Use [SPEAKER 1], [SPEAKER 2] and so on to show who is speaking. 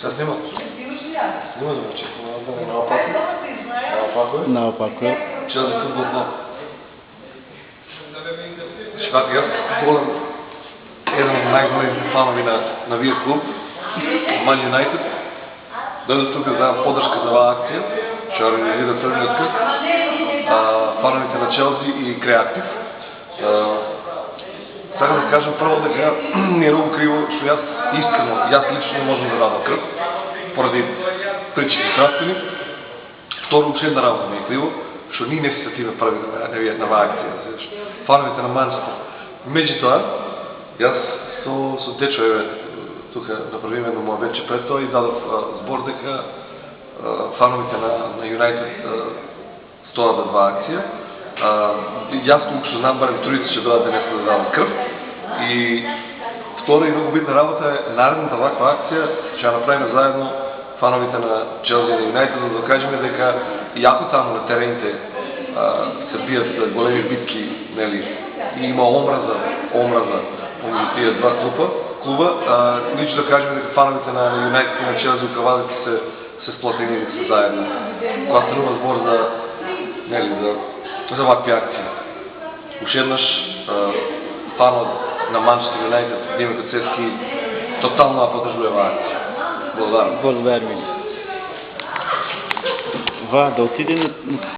[SPEAKER 1] Сега снимам. Снимам да вече.
[SPEAKER 2] Наопако е.
[SPEAKER 1] Ще да футбол клуб. Швати, аз футболен един от най-големите фанови на Вие клуб, Man United. Дойдох тук за поддръжка за това акция, ще организира Търмият къп, фановите на Челси и Креатив. Сега да кажем първо дека ми е много криво, защото аз искрено, аз лично не можем да дадам кръв, поради причини здравствени. Второ, въобще на работа ми е криво, защото ние не се сетиме прави на акция. Фановите на Манчестър. Меđu това, аз со те човек тук направиме на моя вече пред това и дадох сбор дека фановите на Юнайтед стоят за два акция. Аз колко знам, барем турици ще дойдат днес да дадат кръв. И втора и много битна работа е наредната ваква акция, ще я направим заедно фановите на Челси и на Юнайтед, за да докажем дека и ако там на терените се бият големи битки, нели, и има омраза помежду тия два клуба, лично да кажем дека фановите на Юнайтед и на Челси окавадите се сплотени и са заедно. Когато тръгва сбор за вакви акции. Уж еднъж фанът на Манчестър Юнайтед, Димитър Цецки, тотално поддържа акция. Благодаря.
[SPEAKER 2] Благодаря ви. Да отиде на